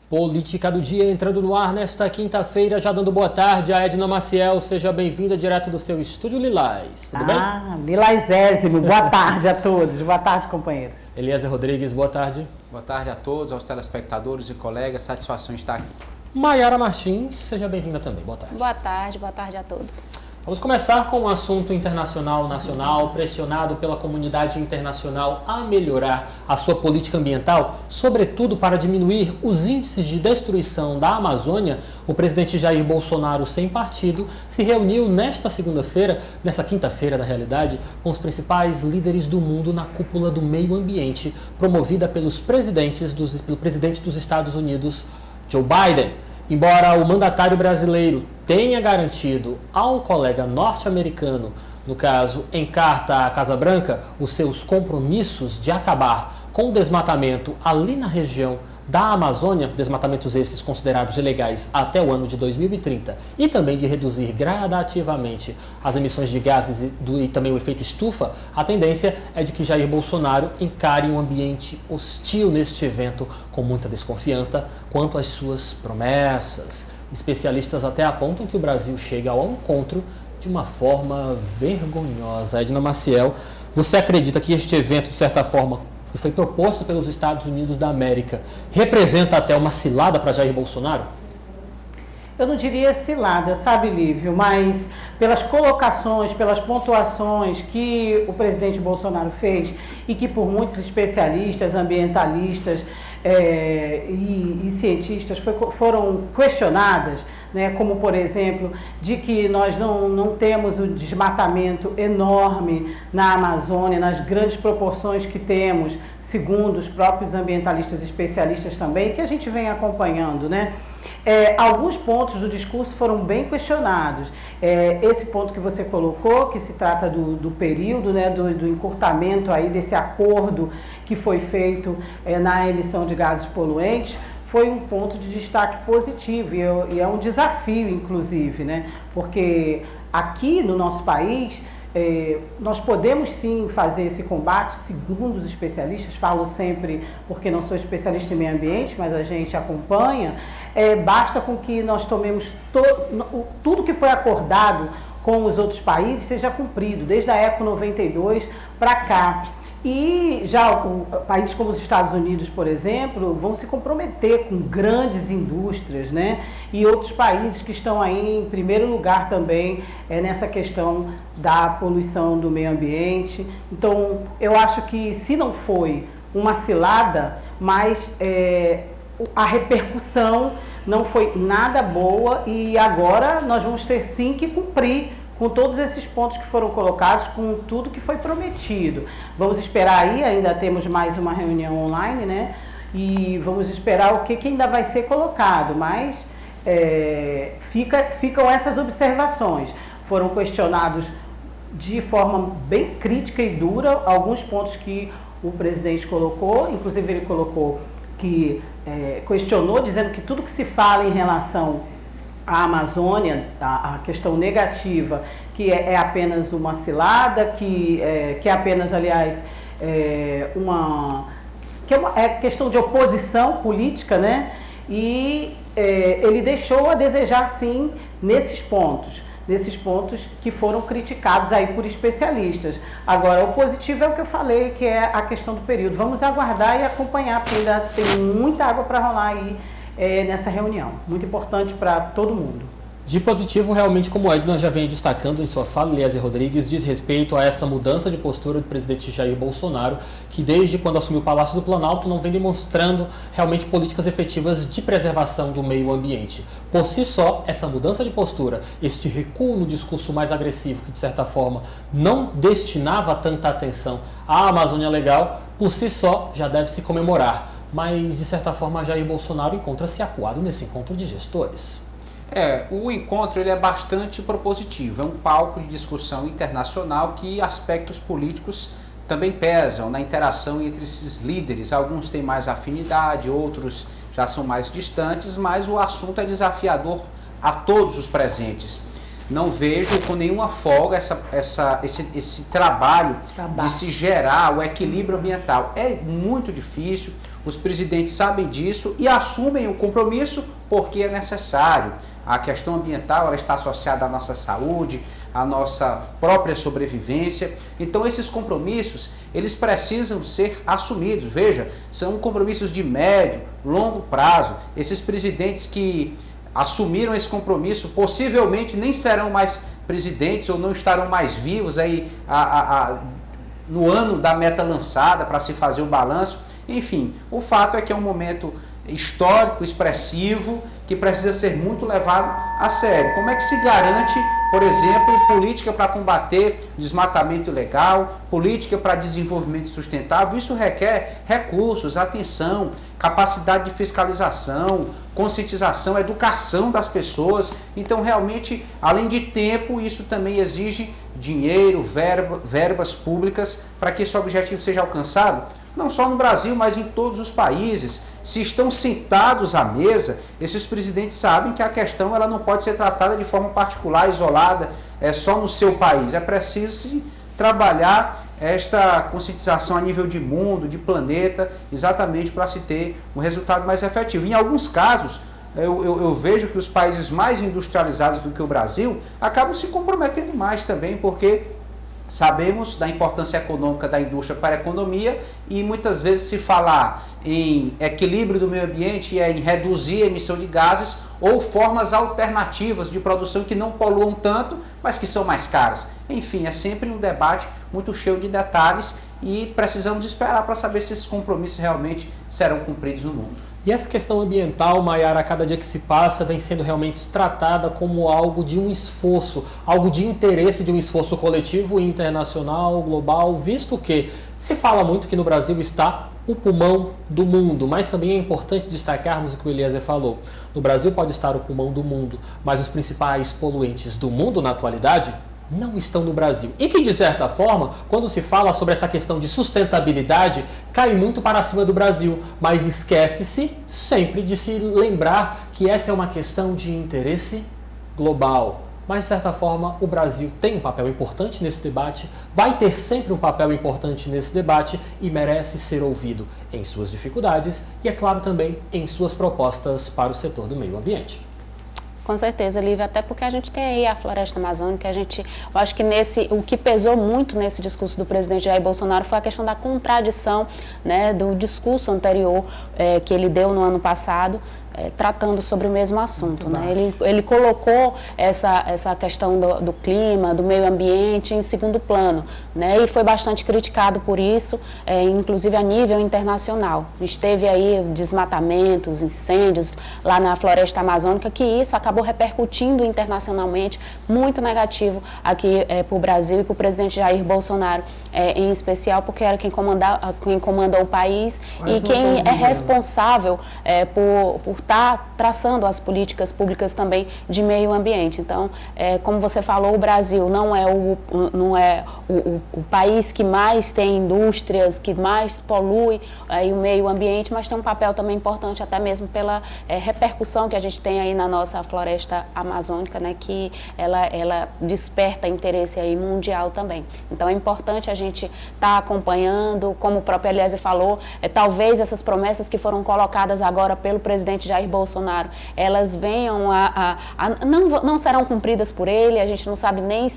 Política do Dia entrando no ar nesta quinta-feira, já dando boa tarde a Edna Maciel. Seja bem-vinda direto do seu estúdio Lilás. Tudo bem? Lilásésimo. Boa tarde a todos. Boa tarde, companheiros. Eliezer Rodrigues, boa tarde. Boa tarde a todos, aos telespectadores e colegas. Satisfação em estar aqui. Maiara Martins, seja bem-vinda também. Boa tarde. Boa tarde a todos. Vamos começar com um assunto internacional, nacional, pressionado pela comunidade internacional a melhorar a sua política ambiental, sobretudo para diminuir os índices de destruição da Amazônia. O presidente Jair Bolsonaro, sem partido, se reuniu nesta quinta-feira, na realidade, com os principais líderes do mundo na cúpula do meio ambiente, promovida pelo presidente dos Estados Unidos, Joe Biden. Embora o mandatário brasileiro tenha garantido ao colega norte-americano, no caso em carta à Casa Branca, os seus compromissos de acabar com o desmatamento ali na região da Amazônia, desmatamentos esses considerados ilegais até o ano de 2030, e também de reduzir gradativamente as emissões de gases e também o efeito estufa, a tendência é de que Jair Bolsonaro encare um ambiente hostil neste evento com muita desconfiança quanto às suas promessas. Especialistas até apontam que o Brasil chega ao encontro de uma forma vergonhosa. Edna Maciel, você acredita que este evento, de certa forma, que foi proposto pelos Estados Unidos da América, representa até uma cilada para Jair Bolsonaro? Eu não diria cilada, sabe, Lívio, mas pelas colocações, pelas pontuações que o presidente Bolsonaro fez e que por muitos especialistas, ambientalistas e cientistas foram questionadas, né, como, por exemplo, de que nós não temos o desmatamento enorme na Amazônia, nas grandes proporções que temos, segundo os próprios ambientalistas e especialistas também, que a gente vem acompanhando, né? Alguns pontos do discurso foram bem questionados. Esse ponto que você colocou, que se trata do período, né, do encurtamento aí desse acordo que foi feito na emissão de gases poluentes, foi um ponto de destaque positivo e é um desafio, inclusive, né? Porque aqui no nosso país, nós podemos sim fazer esse combate, segundo os especialistas, falo sempre porque não sou especialista em meio ambiente, mas a gente acompanha, basta com que nós tomemos tudo que foi acordado com os outros países seja cumprido, desde a Eco 92 para cá. E já países como os Estados Unidos, por exemplo, vão se comprometer com grandes indústrias, né? E outros países que estão aí em primeiro lugar também nessa questão da poluição do meio ambiente. Então, eu acho que se não foi uma cilada, mas a repercussão não foi nada boa e agora nós vamos ter sim que cumprir com todos esses pontos que foram colocados, com tudo que foi prometido. Vamos esperar aí, ainda temos mais uma reunião online, né? E vamos esperar o que ainda vai ser colocado, mas ficam essas observações. Foram questionados de forma bem crítica e dura alguns pontos que o presidente colocou, inclusive ele colocou que questionou, dizendo que tudo que se fala em relação a Amazônia, a questão negativa, que é apenas uma cilada, que é apenas, aliás, é questão de oposição política, né? E ele deixou a desejar, sim, nesses pontos que foram criticados aí por especialistas. Agora, o positivo é o que eu falei, que é a questão do período. Vamos aguardar e acompanhar, porque ainda tem muita água para rolar aí nessa reunião, muito importante para todo mundo. De positivo, realmente, como o Edna já vem destacando em sua fala, Eliezer Rodrigues, diz respeito a essa mudança de postura do presidente Jair Bolsonaro, que desde quando assumiu o Palácio do Planalto não vem demonstrando realmente políticas efetivas de preservação do meio ambiente. Por si só, essa mudança de postura, este recuo no discurso mais agressivo, que de certa forma não destinava tanta atenção à Amazônia Legal, por si só já deve se comemorar. Mas, de certa forma, Jair Bolsonaro encontra-se acuado nesse encontro de gestores. O encontro ele é bastante propositivo, é um palco de discussão internacional que aspectos políticos também pesam na interação entre esses líderes. Alguns têm mais afinidade, outros já são mais distantes, mas o assunto é desafiador a todos os presentes. Não vejo com nenhuma folga esse trabalho de se gerar o equilíbrio ambiental. É muito difícil. os presidentes sabem disso e assumem o compromisso porque é necessário. A questão ambiental ela está associada à nossa saúde, à nossa própria sobrevivência. Então esses compromissos, eles precisam ser assumidos. Veja, são compromissos de médio, longo prazo. Esses presidentes que assumiram esse compromisso possivelmente nem serão mais presidentes ou não estarão mais vivos aí no ano da meta lançada para se fazer o balanço. Enfim, o fato é que é um momento histórico, expressivo, que precisa ser muito levado a sério. Como é que se garante, por exemplo, política para combater desmatamento ilegal, política para desenvolvimento sustentável? Isso requer recursos, atenção, capacidade de fiscalização, conscientização, educação das pessoas. Então, realmente, além de tempo, isso também exige dinheiro, verbas públicas para que esse objetivo seja alcançado. Não só no Brasil, mas em todos os países. Se estão sentados à mesa, esses presidentes sabem que a questão ela não pode ser tratada de forma particular, isolada, só no seu país. É preciso trabalhar esta conscientização a nível de mundo, de planeta, exatamente para se ter um resultado mais efetivo. Em alguns casos, eu vejo que os países mais industrializados do que o Brasil acabam se comprometendo mais também, porque sabemos da importância econômica da indústria para a economia e muitas vezes se falar em equilíbrio do meio ambiente é em reduzir a emissão de gases ou formas alternativas de produção que não poluam tanto, mas que são mais caras. Enfim, é sempre um debate muito cheio de detalhes e precisamos esperar para saber se esses compromissos realmente serão cumpridos no mundo. E essa questão ambiental, Maiara, a cada dia que se passa, vem sendo realmente tratada como algo de um esforço, algo de interesse de um esforço coletivo, internacional, global, visto que se fala muito que no Brasil está o pulmão do mundo, mas também é importante destacarmos o que o Eliezer falou. No Brasil pode estar o pulmão do mundo, mas os principais poluentes do mundo na atualidade não estão no Brasil. E que, de certa forma, quando se fala sobre essa questão de sustentabilidade, cai muito para cima do Brasil, mas esquece-se sempre de se lembrar que essa é uma questão de interesse global. Mas, de certa forma, o Brasil tem um papel importante nesse debate, vai ter sempre um papel importante nesse debate e merece ser ouvido em suas dificuldades e, é claro, também em suas propostas para o setor do meio ambiente. Com certeza, Lívia, até porque a gente tem aí a floresta amazônica, eu acho que o que pesou muito nesse discurso do presidente Jair Bolsonaro foi a questão da contradição, né, do discurso anterior que ele deu no ano passado, tratando sobre o mesmo assunto, né? Ele colocou essa questão do clima, do meio ambiente em segundo plano, né? E foi bastante criticado por isso, inclusive a nível internacional. A gente teve aí desmatamentos, incêndios lá na floresta amazônica, que isso acabou repercutindo internacionalmente, muito negativo aqui para o Brasil e para o presidente Jair Bolsonaro, em especial, porque era quem comanda o país e quem é responsável por estar traçando as políticas públicas também de meio ambiente. Então, como você falou, o Brasil não é o país que mais tem indústrias, que mais polui o meio ambiente, mas tem um papel também importante, até mesmo pela repercussão que a gente tem aí na nossa floresta amazônica, né, que ela desperta interesse aí mundial também. Então, é importante a gente estar acompanhando, como o próprio Eliezer falou, talvez essas promessas que foram colocadas agora pelo presidente Jair Bolsonaro, elas venham não serão cumpridas por ele, a gente não sabe nem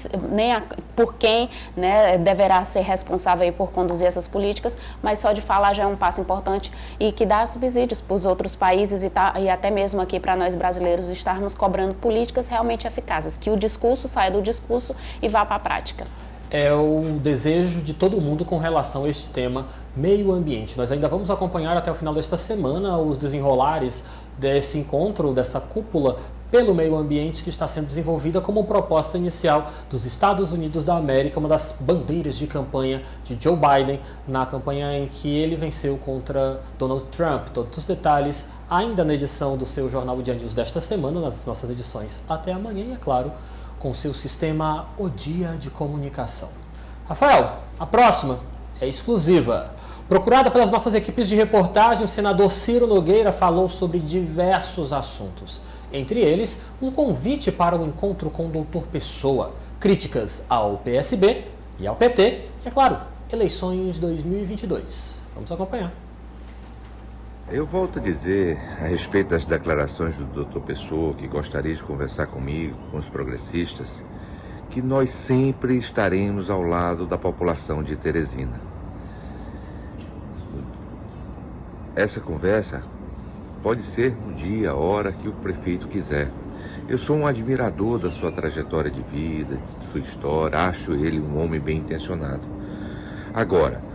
por quem, né, deverá ser responsável aí por conduzir essas políticas, mas só de falar já é um passo importante e que dá subsídios para os outros países e até mesmo aqui para nós brasileiros estarmos cobrando políticas realmente eficazes, que o discurso saia do discurso e vá para a prática. É o desejo de todo mundo com relação a este tema meio ambiente. Nós ainda vamos acompanhar até o final desta semana os desenrolares desse encontro, dessa cúpula pelo meio ambiente que está sendo desenvolvida como proposta inicial dos Estados Unidos da América, uma das bandeiras de campanha de Joe Biden, na campanha em que ele venceu contra Donald Trump. Todos os detalhes ainda na edição do seu Jornal Dia News desta semana, nas nossas edições até amanhã e, é claro, com seu sistema O Dia de Comunicação. Rafael, a próxima é exclusiva. Procurada pelas nossas equipes de reportagem, o senador Ciro Nogueira falou sobre diversos assuntos. Entre eles, um convite para um encontro com o Dr. Pessoa, críticas ao PSB e ao PT e, é claro, eleições 2022. Vamos acompanhar. Eu volto a dizer, a respeito das declarações do Dr. Pessoa, que gostaria de conversar comigo, com os progressistas, que nós sempre estaremos ao lado da população de Teresina. Essa conversa pode ser no dia, a hora que o prefeito quiser. Eu sou um admirador da sua trajetória de vida, de sua história, acho ele um homem bem intencionado. Agora,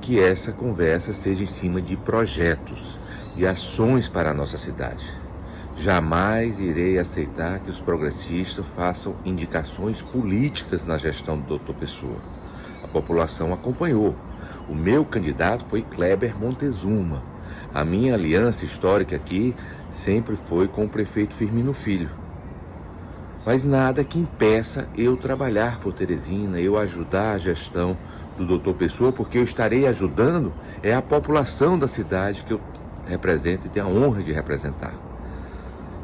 que essa conversa seja em cima de projetos e ações para a nossa cidade. Jamais irei aceitar que os progressistas façam indicações políticas na gestão do Dr. Pessoa. A população acompanhou. O meu candidato foi Kleber Montezuma. A minha aliança histórica aqui sempre foi com o prefeito Firmino Filho. Mas nada que impeça eu trabalhar por Teresina, eu ajudar a gestão do Dr. Pessoa, porque eu estarei ajudando a população da cidade que eu represento e tenho a honra de representar.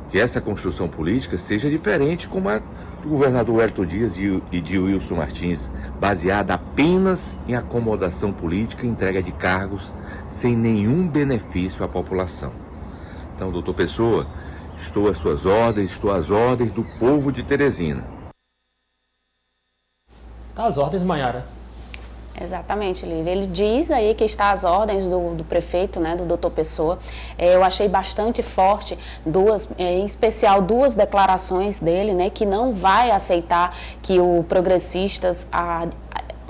Que essa construção política seja diferente como a do governador Wellington Dias e de Wilson Martins, baseada apenas em acomodação política e entrega de cargos sem nenhum benefício à população. Então, doutor Pessoa, estou às suas ordens, estou às ordens do povo de Teresina. Tá às ordens, Maiara. Exatamente, Lívia. Ele diz aí que está às ordens do prefeito, né, do doutor Pessoa. Eu achei bastante forte, em especial duas declarações dele, né, que não vai aceitar que o Progressistas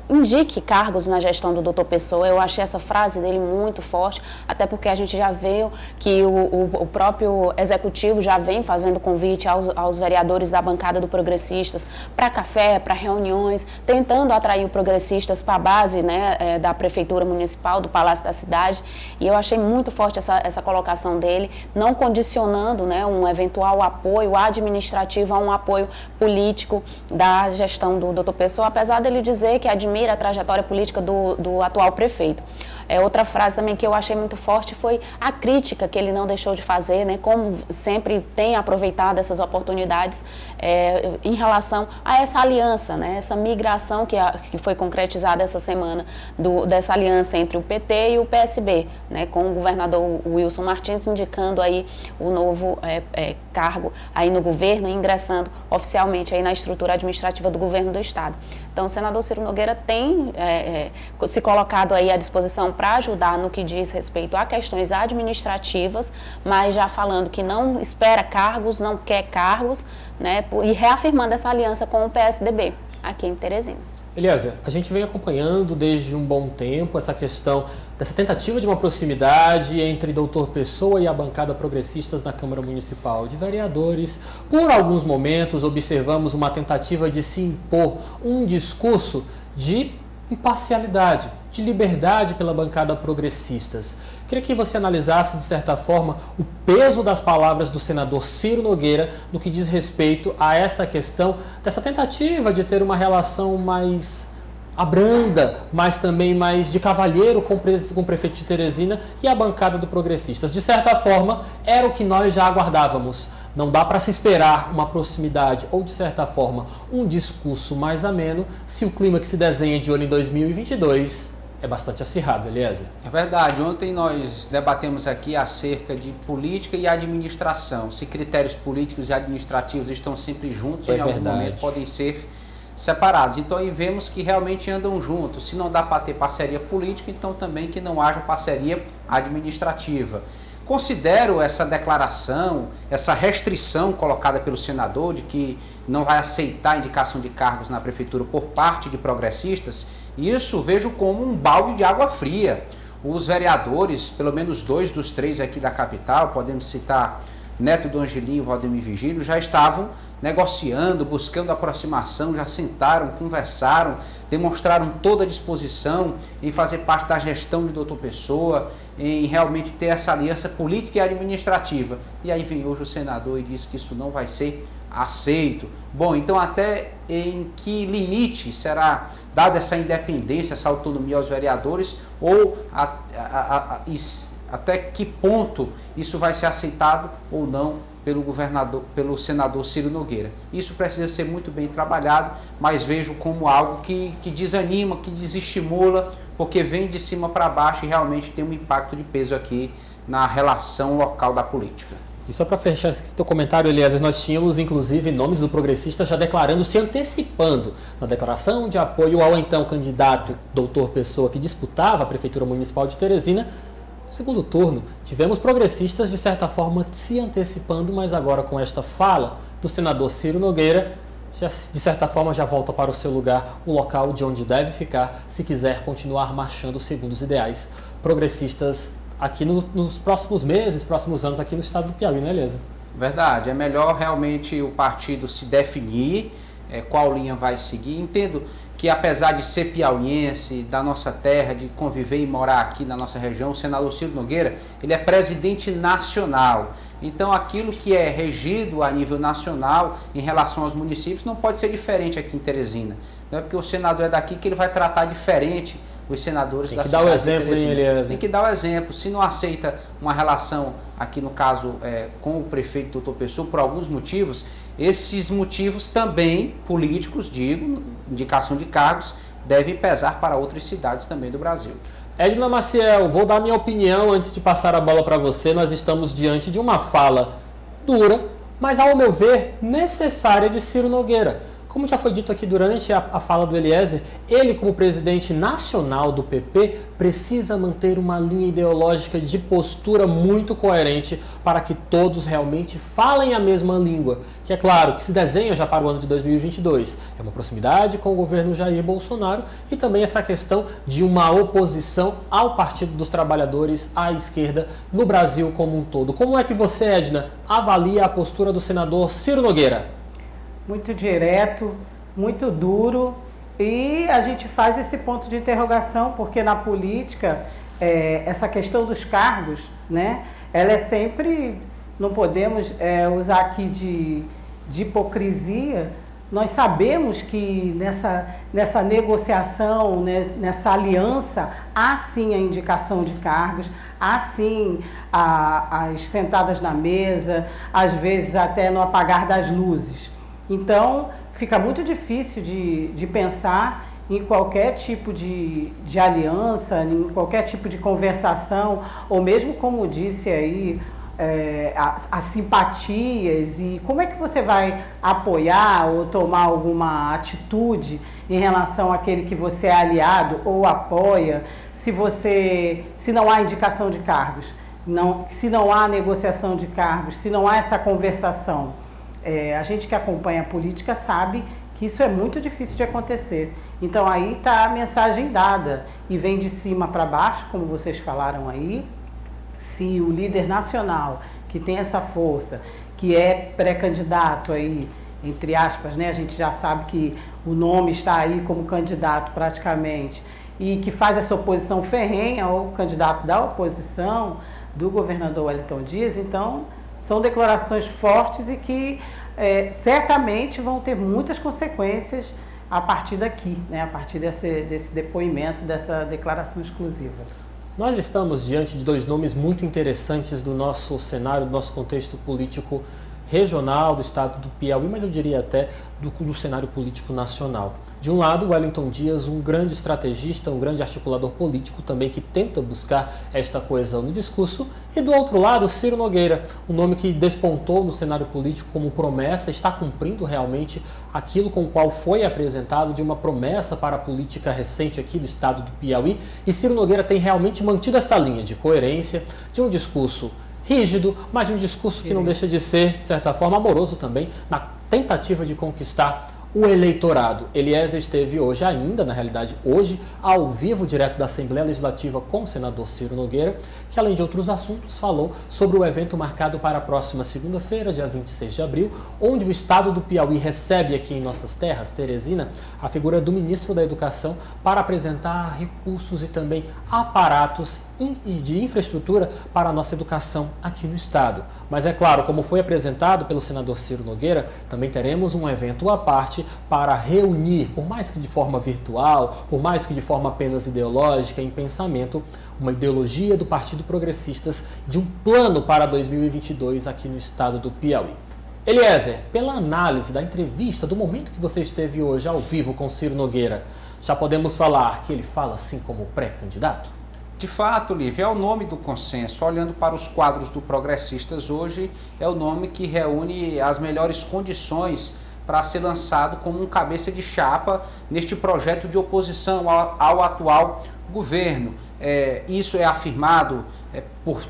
indique cargos na gestão do doutor Pessoa. Eu achei essa frase dele muito forte, até porque a gente já viu que o próprio executivo já vem fazendo convite aos vereadores da bancada do Progressistas para café, para reuniões, tentando atrair o Progressistas para a base, né, da Prefeitura Municipal, do Palácio da Cidade. E eu achei muito forte essa colocação dele, não condicionando, né, um eventual apoio administrativo a um apoio político da gestão do doutor Pessoa, apesar dele dizer que admira a trajetória política do atual prefeito. Outra frase também que eu achei muito forte foi a crítica que ele não deixou de fazer, né, como sempre tem aproveitado essas oportunidades em relação a essa aliança, né, essa migração que foi concretizada essa semana dessa aliança entre o PT e o PSB, né, com o governador Wilson Martins indicando aí o novo cargo aí no governo e ingressando oficialmente aí na estrutura administrativa do governo do estado. Então, o senador Ciro Nogueira tem se colocado aí à disposição para ajudar no que diz respeito a questões administrativas, mas já falando que não espera cargos, não quer cargos, né, e reafirmando essa aliança com o PSDB aqui em Teresina. Eliezer, a gente vem acompanhando desde um bom tempo essa questão dessa tentativa de uma proximidade entre doutor Pessoa e a bancada progressistas na Câmara Municipal de Vereadores. Por alguns momentos observamos uma tentativa de se impor um discurso de imparcialidade, de liberdade pela bancada progressistas. Queria que você analisasse, de certa forma, o peso das palavras do senador Ciro Nogueira no que diz respeito a essa questão dessa tentativa de ter uma relação mais abranda, mas também mais de cavalheiro com o prefeito de Teresina e a bancada do Progressistas. De certa forma, era o que nós já aguardávamos. Não dá para se esperar uma proximidade ou, de certa forma, um discurso mais ameno se o clima que se desenha de olho em 2022 é bastante acirrado, Eliezer. É verdade. Ontem nós debatemos aqui acerca de política e administração. Se critérios políticos e administrativos estão sempre juntos ou em algum momento podem ser separados. Então aí vemos que realmente andam juntos. Se não dá para ter parceria política, então também que não haja parceria administrativa. Considero essa declaração, essa restrição colocada pelo senador de que não vai aceitar a indicação de cargos na prefeitura por parte de progressistas, isso vejo como um balde de água fria. Os vereadores, pelo menos 2 dos 3 aqui da capital, podemos citar Neto do Angelim e Valdemir Vigílio, já estavam negociando, buscando aproximação, já sentaram, conversaram, demonstraram toda a disposição em fazer parte da gestão de doutor Pessoa, em realmente ter essa aliança política e administrativa. E aí vem hoje o senador e diz que isso não vai ser aceito. Bom, então até em que limite será dada essa independência, essa autonomia aos vereadores, ou até que ponto isso vai ser aceitado ou não pelo senador Ciro Nogueira. Isso precisa ser muito bem trabalhado, mas vejo como algo que desanima, que desestimula, porque vem de cima para baixo e realmente tem um impacto de peso aqui na relação local da política. E só para fechar esse teu comentário, Eliezer, nós tínhamos inclusive nomes do progressista já declarando, se antecipando na declaração de apoio ao então candidato Dr. Pessoa, que disputava a Prefeitura Municipal de Teresina. No segundo turno, tivemos progressistas de certa forma se antecipando, mas agora com esta fala do senador Ciro Nogueira, já, de certa forma já volta para o seu lugar, o local de onde deve ficar, se quiser continuar marchando segundo os ideais progressistas aqui nos próximos meses, próximos anos aqui no estado do Piauí, né, Eliezer? Verdade, é melhor realmente o partido se definir qual linha vai seguir. Entendo que apesar de ser piauiense, da nossa terra, de conviver e morar aqui na nossa região, o senador Ciro Nogueira, ele é presidente nacional. Então aquilo que é regido a nível nacional em relação aos municípios não pode ser diferente aqui em Teresina. Não é porque o senador é daqui que ele vai tratar diferente os senadores da cidade. Tem que dar o exemplo, hein, Eliezer? Tem que dar o exemplo. Se não aceita uma relação, aqui no caso com o prefeito Dr. Pessoa, por alguns motivos, esses motivos também políticos, digo, indicação de cargos, devem pesar para outras cidades também do Brasil. Edna Maciel, vou dar minha opinião antes de passar a bola para você. Nós estamos diante de uma fala dura, mas ao meu ver, necessária de Ciro Nogueira. Como já foi dito aqui durante a fala do Eliezer, ele como presidente nacional do PP precisa manter uma linha ideológica de postura muito coerente para que todos realmente falem a mesma língua, que é claro que se desenha já para o ano de 2022. É uma proximidade com o governo Jair Bolsonaro e também essa questão de uma oposição ao Partido dos Trabalhadores, à esquerda, no Brasil como um todo. Como é que você, Edna, avalia a postura do senador Ciro Nogueira? Muito direto, muito duro, e a gente faz esse ponto de interrogação porque na política essa questão dos cargos, né, ela é sempre, não podemos usar aqui de hipocrisia. Nós sabemos que nessa negociação, nessa aliança, há sim a indicação de cargos, há sim as sentadas na mesa, às vezes até no apagar das luzes. Então, fica muito difícil de pensar em qualquer tipo de aliança, em qualquer tipo de conversação, ou mesmo, como disse aí, as simpatias, e como é que você vai apoiar ou tomar alguma atitude em relação àquele que você é aliado ou apoia, se não há indicação de cargos, se não há negociação de cargos, se não há essa conversação. A gente que acompanha a política sabe que isso é muito difícil de acontecer. Então aí está a mensagem dada e vem de cima para baixo, como vocês falaram aí. Se o líder nacional, que tem essa força, que é pré-candidato aí, entre aspas, né? A gente já sabe que o nome está aí como candidato praticamente, e que faz essa oposição ferrenha ao candidato da oposição, do governador Wellington Dias, então são declarações fortes e que certamente vão ter muitas consequências a partir daqui, né? A partir desse depoimento, dessa declaração exclusiva. Nós estamos diante de dois nomes muito interessantes do nosso cenário, do nosso contexto político regional do estado do Piauí, mas eu diria até do cenário político nacional. De um lado, Wellington Dias, um grande estrategista, um grande articulador político também que tenta buscar esta coesão no discurso, e do outro lado, Ciro Nogueira, um nome que despontou no cenário político como promessa, está cumprindo realmente aquilo com o qual foi apresentado de uma promessa para a política recente aqui do estado do Piauí, e Ciro Nogueira tem realmente mantido essa linha de coerência, de um discurso rígido, mas de um discurso que não deixa de ser, de certa forma, amoroso também, na tentativa de conquistar o eleitorado. Eliezer esteve hoje ainda, na realidade hoje, ao vivo, direto da Assembleia Legislativa com o senador Ciro Nogueira, que além de outros assuntos falou sobre o evento marcado para a próxima segunda-feira, dia 26 de abril, onde o estado do Piauí recebe aqui em nossas terras, Teresina, a figura do ministro da Educação para apresentar recursos e também aparatos de infraestrutura para a nossa educação aqui no estado. Mas é claro, como foi apresentado pelo senador Ciro Nogueira, também teremos um evento à parte para reunir, por mais que de forma virtual, por mais que de forma apenas ideológica, em pensamento, uma ideologia do Partido Progressistas de um plano para 2022 aqui no estado do Piauí. Eliezer, pela análise da entrevista, do momento que você esteve hoje ao vivo com Ciro Nogueira, já podemos falar que ele fala assim como pré-candidato? De fato, Lívia, é o nome do consenso. Olhando para os quadros do Progressistas hoje, é o nome que reúne as melhores condições para ser lançado como um cabeça de chapa neste projeto de oposição ao atual governo. Isso é afirmado por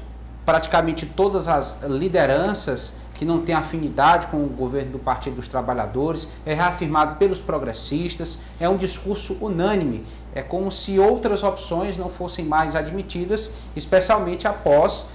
praticamente todas as lideranças que não têm afinidade com o governo do Partido dos Trabalhadores, é reafirmado pelos progressistas, é um discurso unânime. É como se outras opções não fossem mais admitidas, especialmente após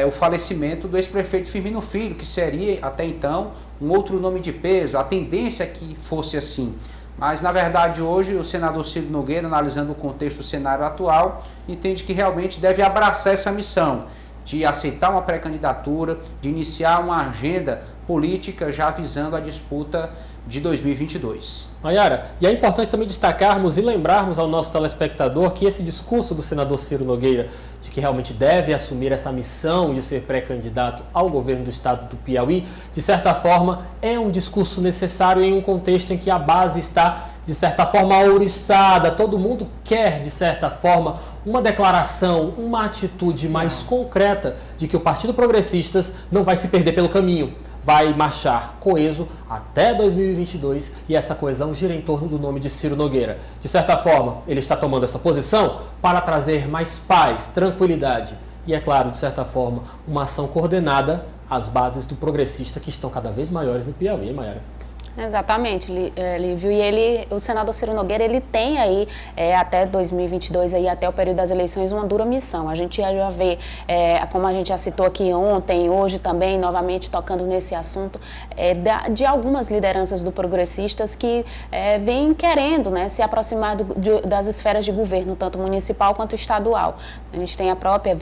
o falecimento do ex-prefeito Firmino Filho, que seria até então um outro nome de peso. A tendência é que fosse assim. Mas, na verdade, hoje o senador Ciro Nogueira, analisando o contexto do cenário atual, entende que realmente deve abraçar essa missão de aceitar uma pré-candidatura, de iniciar uma agenda política já visando a disputa de 2022. Maiara, e é importante também destacarmos e lembrarmos ao nosso telespectador que esse discurso do senador Ciro Nogueira, de que realmente deve assumir essa missão de ser pré-candidato ao governo do estado do Piauí, de certa forma é um discurso necessário em um contexto em que a base está, de certa forma, ouriçada. Todo mundo quer, de certa forma, uma declaração, uma atitude mais concreta de que o Partido Progressistas não vai se perder pelo caminho, vai marchar coeso até 2022 e essa coesão gira em torno do nome de Ciro Nogueira. De certa forma, ele está tomando essa posição para trazer mais paz, tranquilidade e, é claro, de certa forma, uma ação coordenada às bases do progressista que estão cada vez maiores no Piauí, hein, Maiara? Exatamente, Lívio. E o senador Ciro Nogueira, ele tem aí até 2022, aí, até o período das eleições, uma dura missão. A gente já vê, como a gente já citou aqui ontem, hoje também, novamente tocando nesse assunto, de algumas lideranças do Progressistas que vêm querendo, né, se aproximar das esferas de governo, tanto municipal quanto estadual. A gente tem a própria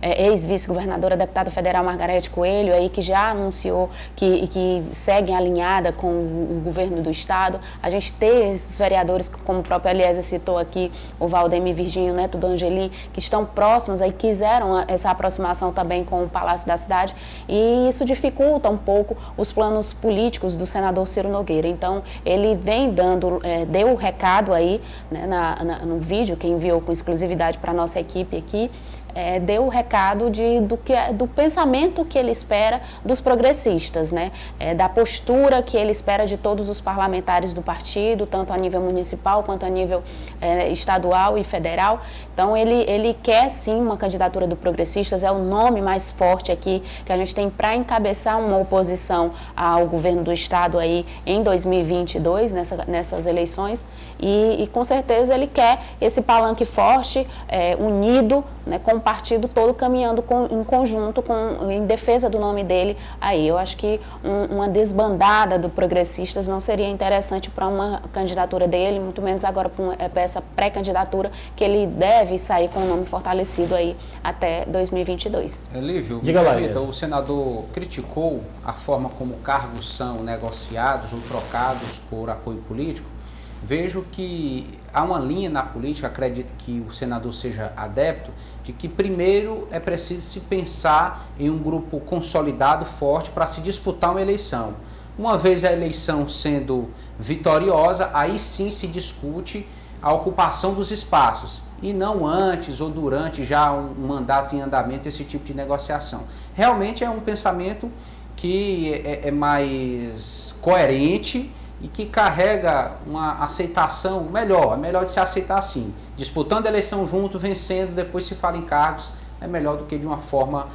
ex-vice-governadora, deputada federal Margarete Coelho, aí, que já anunciou que segue alinhada com o governo do estado. A gente tem esses vereadores, como o próprio Eliezer citou aqui, o Valdemir Virgínio, neto do Angeli, que estão próximos e quiseram essa aproximação também com o Palácio da Cidade, e isso dificulta um pouco os planos políticos do senador Ciro Nogueira. Então, ele vem deu o recado aí, né, no vídeo que enviou com exclusividade para a nossa equipe aqui, deu o recado do pensamento que ele espera dos progressistas, né? Da postura que ele espera de todos os parlamentares do partido, tanto a nível municipal quanto a nível estadual e federal. Então, ele quer sim uma candidatura do Progressistas, é o nome mais forte aqui que a gente tem para encabeçar uma oposição ao governo do estado aí em 2022, nessas eleições, e com certeza ele quer esse palanque forte, unido, né, com o partido todo caminhando em conjunto, em defesa do nome dele. Aí eu acho que uma desbandada do Progressistas não seria interessante para uma candidatura dele, muito menos agora para essa pré-candidatura, que ele deve sair com o nome fortalecido aí até 2022. Lívio, diga lá, o senador criticou a forma como cargos são negociados ou trocados por apoio político. Vejo que há uma linha na política, acredito que o senador seja adepto, de que primeiro é preciso se pensar em um grupo consolidado, forte, para se disputar uma eleição. Uma vez a eleição sendo vitoriosa, aí sim se discute a ocupação dos espaços, e não antes ou durante já um mandato em andamento, esse tipo de negociação. Realmente é um pensamento que é mais coerente e que carrega uma aceitação melhor. É melhor de se aceitar assim, disputando a eleição junto, vencendo, depois se fala em cargos, é melhor do que de uma forma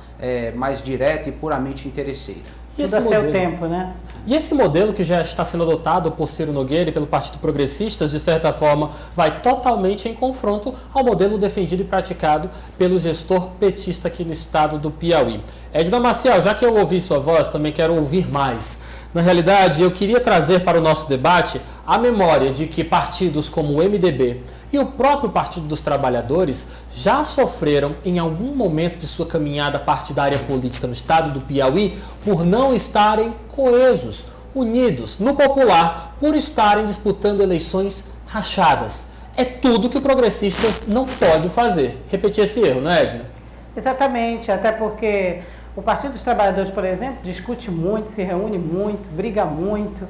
mais direta e puramente interesseira. Tudo a seu tempo, né? E esse modelo que já está sendo adotado por Ciro Nogueira e pelo Partido Progressistas, de certa forma, vai totalmente em confronto ao modelo defendido e praticado pelo gestor petista aqui no estado do Piauí. Edna Maciel, já que eu ouvi sua voz, também quero ouvir mais. Na realidade, eu queria trazer para o nosso debate a memória de que partidos como o MDB e o próprio Partido dos Trabalhadores já sofreram em algum momento de sua caminhada partidária política no estado do Piauí por não estarem coesos, unidos, no popular, por estarem disputando eleições rachadas. É tudo que o Progressistas não pode fazer. Repetir esse erro, não é, Edna? Exatamente, até porque o Partido dos Trabalhadores, por exemplo, discute muito, se reúne muito, briga muito,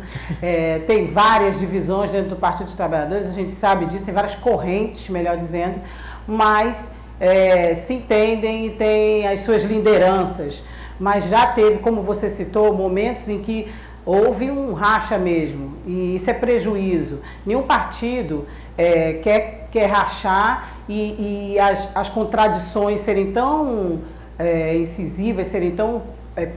tem várias divisões dentro do Partido dos Trabalhadores, a gente sabe disso, tem várias correntes, melhor dizendo, mas se entendem e têm as suas lideranças, mas já teve, como você citou, momentos em que houve um racha mesmo, e isso é prejuízo. Nenhum partido quer rachar e as contradições serem tão incisivas, serem tão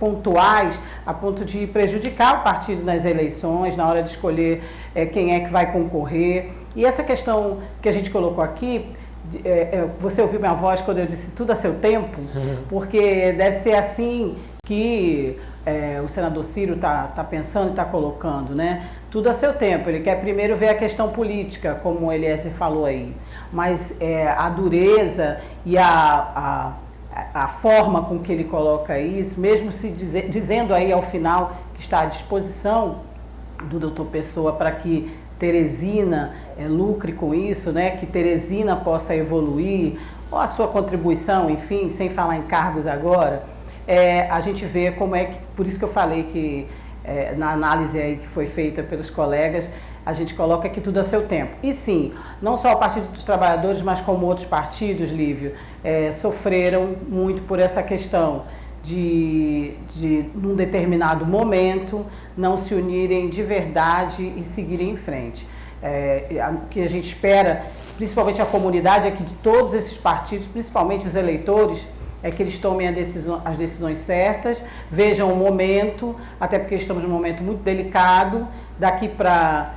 pontuais, a ponto de prejudicar o partido nas eleições, na hora de escolher quem é que vai concorrer. E essa questão que a gente colocou aqui, você ouviu minha voz quando eu disse tudo a seu tempo, porque deve ser assim que o senador Ciro está pensando e está colocando, né? Tudo a seu tempo. Ele quer primeiro ver a questão política, como o Eliezer falou aí, mas a dureza e a forma com que ele coloca isso, mesmo se dizendo aí ao final que está à disposição do doutor Pessoa para que Teresina lucre com isso, né? Que Teresina possa evoluir, ou a sua contribuição, enfim, sem falar em cargos agora, a gente vê como por isso que eu falei que na análise aí que foi feita pelos colegas, a gente coloca que tudo a seu tempo. E sim, não só o Partido dos Trabalhadores, mas como outros partidos, Lívio, sofreram muito por essa questão de num determinado momento, não se unirem de verdade e seguirem em frente. O que a gente espera, principalmente a comunidade, é que de todos esses partidos, principalmente os eleitores, é que eles tomem as decisões certas, vejam o momento, até porque estamos num momento muito delicado, daqui para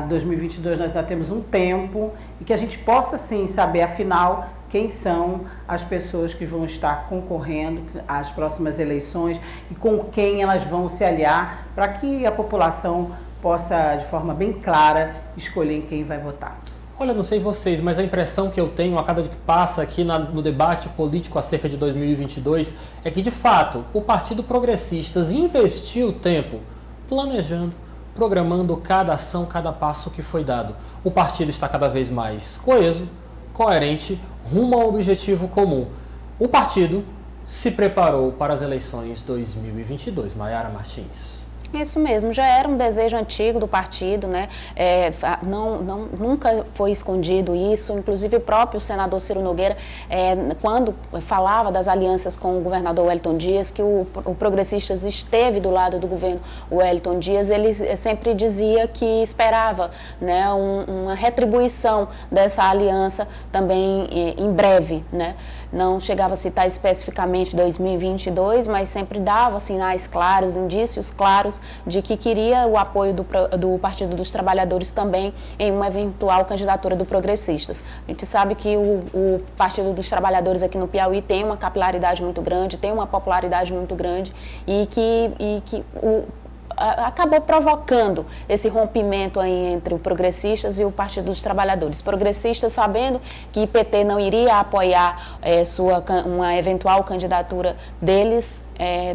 2022 nós ainda temos um tempo, e que a gente possa sim saber, afinal, quem são as pessoas que vão estar concorrendo às próximas eleições e com quem elas vão se aliar, para que a população possa, de forma bem clara, escolher em quem vai votar. Olha, não sei vocês, mas a impressão que eu tenho a cada dia que passa aqui no debate político acerca de 2022 é que, de fato, o Partido Progressistas investiu tempo planejando, programando cada ação, cada passo que foi dado. O partido está cada vez mais coeso, coerente, rumo ao objetivo comum. O partido se preparou para as eleições 2022. Maiara Martins. Isso mesmo, já era um desejo antigo do partido, né? Nunca foi escondido isso, inclusive o próprio senador Ciro Nogueira, quando falava das alianças com o governador Wellington Dias, que o Progressistas esteve do lado do governo Wellington Dias, ele sempre dizia que esperava, né, uma retribuição dessa aliança também em breve, né? Não chegava a citar especificamente 2022, mas sempre dava sinais claros, indícios claros de que queria o apoio do Partido dos Trabalhadores também em uma eventual candidatura do Progressistas. A gente sabe que o Partido dos Trabalhadores aqui no Piauí tem uma capilaridade muito grande, tem uma popularidade muito grande e que acabou provocando esse rompimento aí entre o Progressistas e o Partido dos Trabalhadores. Progressistas, sabendo que o PT não iria apoiar uma eventual candidatura deles,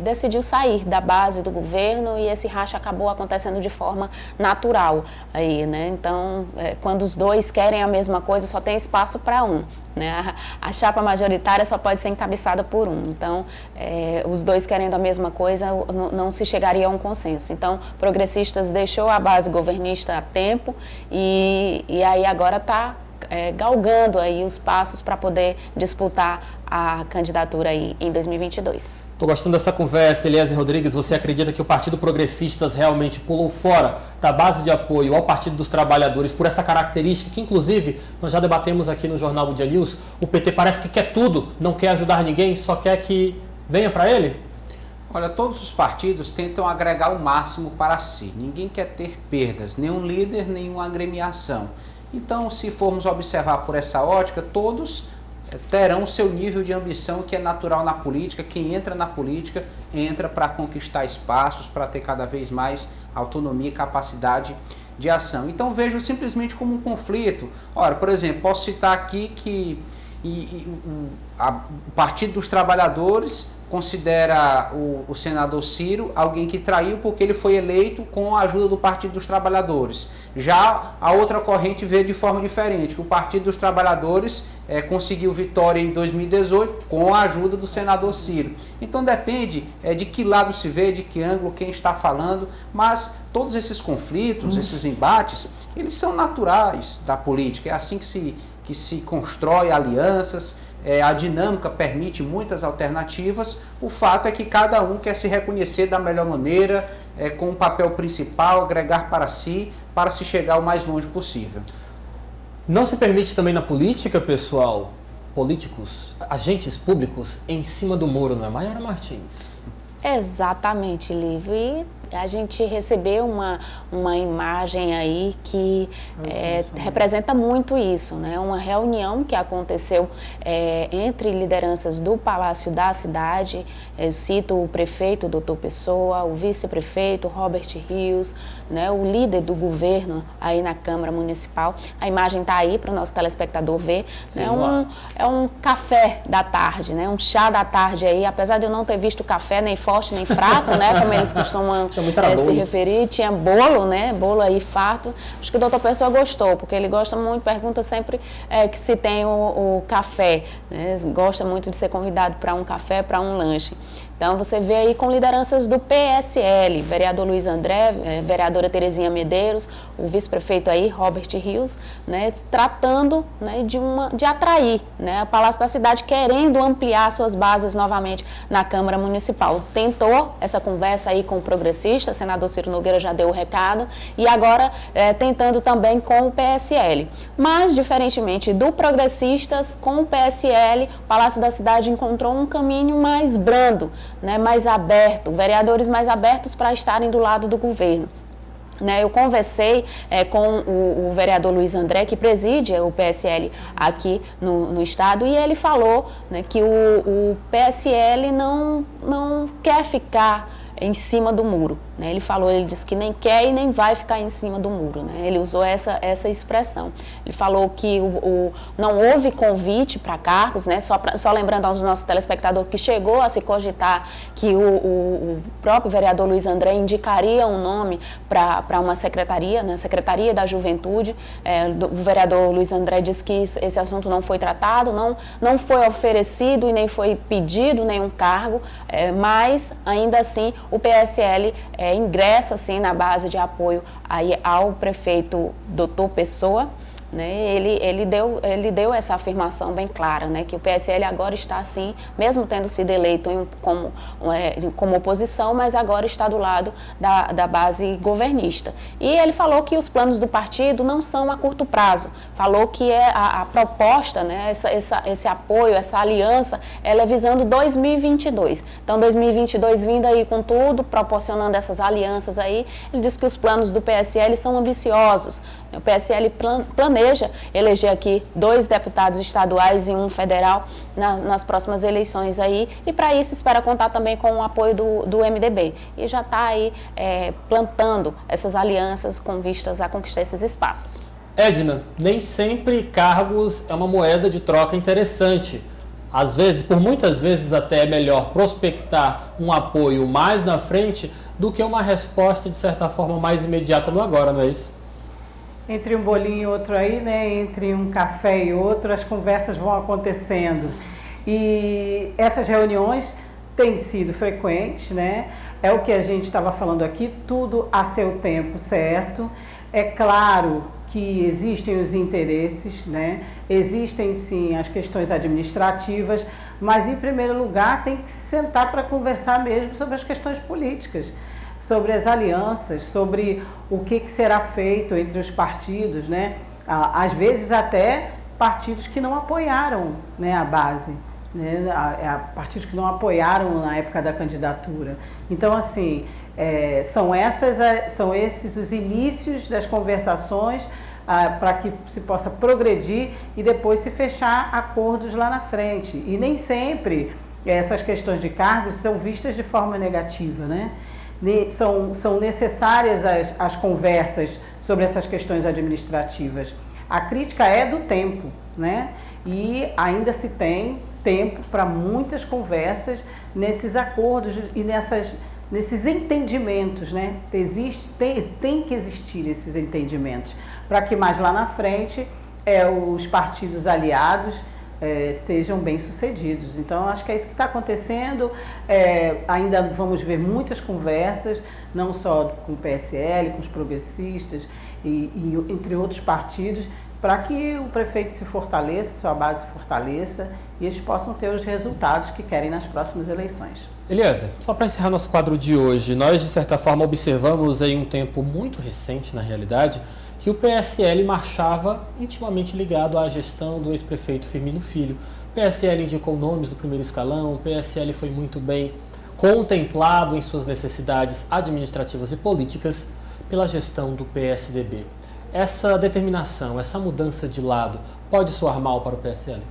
decidiu sair da base do governo e esse racha acabou acontecendo de forma natural aí, né? Então, quando os dois querem a mesma coisa, só tem espaço para um, né? A chapa majoritária só pode ser encabeçada por um. Então, os dois querendo a mesma coisa, não se chegaria a um consenso. Então, Progressistas deixou a base governista a tempo e aí agora está galgando aí os passos para poder disputar a candidatura aí em 2022. Estou gostando dessa conversa, Eliezer Rodrigues. Você acredita que o Partido Progressistas realmente pulou fora da base de apoio ao Partido dos Trabalhadores por essa característica que, inclusive, nós já debatemos aqui no Jornal do Dia News? O PT parece que quer tudo, não quer ajudar ninguém, só quer que venha para ele? Olha, todos os partidos tentam agregar o máximo para si. Ninguém quer ter perdas, nenhum líder, nenhuma agremiação. Então, se formos observar por essa ótica, todos terão seu nível de ambição que é natural na política. Quem entra na política entra para conquistar espaços, para ter cada vez mais autonomia e capacidade de ação. Então vejo simplesmente como um conflito. Ora, por exemplo, posso citar aqui que o Partido dos Trabalhadores considera o senador Ciro alguém que traiu porque ele foi eleito com a ajuda do Partido dos Trabalhadores. Já a outra corrente vê de forma diferente, que o Partido dos Trabalhadores conseguiu vitória em 2018 com a ajuda do senador Ciro. Então depende de que lado se vê, de que ângulo, quem está falando, mas todos esses conflitos, esses embates, eles são naturais da política, é assim que que se constrói alianças, a dinâmica permite muitas alternativas. O fato é que cada um quer se reconhecer da melhor maneira, com o papel principal, agregar para si, para se chegar o mais longe possível. Não se permite também na política, pessoal, políticos, agentes públicos em cima do muro, não é, Mayara Martins? Exatamente, Lívio. E a gente recebeu uma imagem aí que representa muito isso, né? Uma reunião que aconteceu entre lideranças do Palácio da Cidade. Eu cito o prefeito, Dr. Pessoa, o vice-prefeito, Robert Rios, né? O líder do governo aí na Câmara Municipal. A imagem está aí para o nosso telespectador ver. Sim, né? É um café da tarde, né? Um chá da tarde aí. Apesar de eu não ter visto café nem forte nem fraco, né? Como eles costumam se referir, tinha bolo, né? Bolo aí farto. Acho que o doutor Pessoa gostou, porque ele gosta muito, pergunta sempre que se tem o café, né? Gosta muito de ser convidado para um café, para um lanche. Então, você vê aí com lideranças do PSL, vereador Luiz André, vereadora Terezinha Medeiros, o vice-prefeito aí, Robert Rios, né, tratando, né, de atrair, né, o Palácio da Cidade, querendo ampliar suas bases novamente na Câmara Municipal. Tentou essa conversa aí com o progressista, o senador Ciro Nogueira já deu o recado, e agora tentando também com o PSL. Mas, diferentemente do progressistas, com o PSL, o Palácio da Cidade encontrou um caminho mais brando, né, mais aberto, vereadores mais abertos para estarem do lado do governo. Né, eu conversei com o vereador Luiz André, que preside o PSL aqui no estado, e ele falou, né, que o PSL não quer ficar em cima do muro. Né? Ele disse que nem quer e nem vai ficar em cima do muro. Né? Ele usou essa expressão. Ele falou que não houve convite para cargos, né? Só lembrando aos nossos telespectadores que chegou a se cogitar que o próprio vereador Luiz André indicaria um nome para uma secretaria, né? Secretaria da Juventude. O vereador Luiz André disse que esse assunto não foi tratado, não foi oferecido e nem foi pedido nenhum cargo, mas ainda assim o PSL ingressa assim, na base de apoio aí ao prefeito Dr. Pessoa. Né, ele deu essa afirmação bem clara, né, que o PSL agora está assim, mesmo tendo sido eleito como oposição, mas agora está do lado da base governista. E ele falou que os planos do partido não são a curto prazo, falou que a proposta, né, esse apoio, essa aliança, ela é visando 2022. Então, 2022 vindo aí com tudo, proporcionando essas alianças aí, ele disse que os planos do PSL são ambiciosos. O PSL planeja eleger aqui 2 deputados estaduais e 1 federal nas próximas eleições aí, e para isso espera contar também com o apoio do MDB. E já está aí plantando essas alianças com vistas a conquistar esses espaços. Edna, nem sempre cargos é uma moeda de troca interessante. Às vezes, por muitas vezes até é melhor prospectar um apoio mais na frente do que uma resposta de certa forma mais imediata no agora, não é isso? Entre um bolinho e outro aí, né, entre um café e outro, as conversas vão acontecendo. E essas reuniões têm sido frequentes, né? É o que a gente estava falando aqui, tudo a seu tempo, certo? É claro que existem os interesses, né? Existem sim as questões administrativas, mas em primeiro lugar tem que se sentar para conversar mesmo sobre as questões políticas, sobre as alianças, sobre o que será feito entre os partidos, né? Às vezes até partidos que não apoiaram, né, a base, né? Partidos que não apoiaram na época da candidatura. Então, assim, são esses os inícios das conversações para que se possa progredir e depois se fechar acordos lá na frente. E nem sempre essas questões de cargos são vistas de forma negativa, né? São necessárias as conversas sobre essas questões administrativas. A crítica é do tempo, né? E ainda se tem tempo para muitas conversas nesses acordos e nesses entendimentos, né? Tem que existir esses entendimentos para que mais lá na frente os partidos aliados sejam bem-sucedidos. Então, acho que é isso que está acontecendo. Ainda vamos ver muitas conversas, não só com o PSL, com os progressistas e entre outros partidos, para que o prefeito se fortaleça, sua base se fortaleça e eles possam ter os resultados que querem nas próximas eleições. Eliezer, só para encerrar nosso quadro de hoje, nós de certa forma observamos em um tempo muito recente, na realidade, que o PSL marchava intimamente ligado à gestão do ex-prefeito Firmino Filho. O PSL indicou nomes do primeiro escalão, o PSL foi muito bem contemplado em suas necessidades administrativas e políticas pela gestão do PSDB. Essa determinação, essa mudança de lado, pode soar mal para o PSL?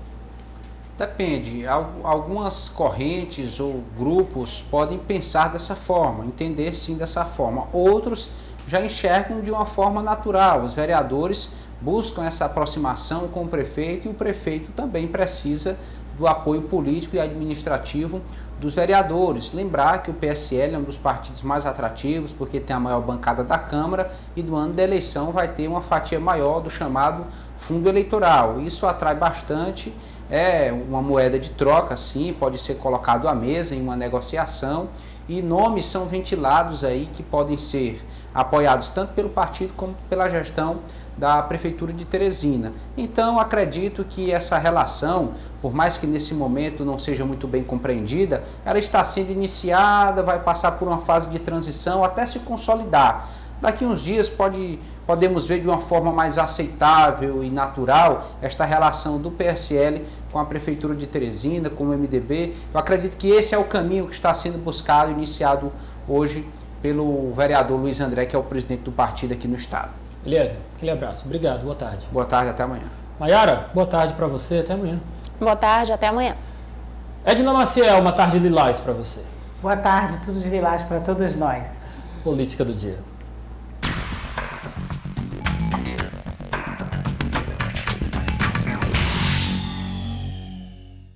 Depende. Algumas correntes ou grupos podem pensar dessa forma, entender sim dessa forma. Outros já enxergam de uma forma natural. Os vereadores buscam essa aproximação com o prefeito e o prefeito também precisa do apoio político e administrativo dos vereadores. Lembrar que o PSL é um dos partidos mais atrativos porque tem a maior bancada da Câmara e no ano da eleição vai ter uma fatia maior do chamado fundo eleitoral. Isso atrai bastante, é uma moeda de troca, sim, pode ser colocado à mesa em uma negociação e nomes são ventilados aí que podem ser apoiados tanto pelo partido como pela gestão da Prefeitura de Teresina. Então, acredito que essa relação, por mais que nesse momento não seja muito bem compreendida, ela está sendo iniciada, vai passar por uma fase de transição até se consolidar. Daqui uns dias podemos ver de uma forma mais aceitável e natural esta relação do PSL com a Prefeitura de Teresina, com o MDB. Eu acredito que esse é o caminho que está sendo buscado, iniciado hoje pelo vereador Luiz André, que é o presidente do partido aqui no estado. Eliezer, aquele abraço. Obrigado, boa tarde. Boa tarde, até amanhã. Maiara, boa tarde para você, até amanhã. Boa tarde, até amanhã. Edna Maciel, uma tarde lilás para você. Boa tarde, tudo de lilás para todos nós. Política do dia.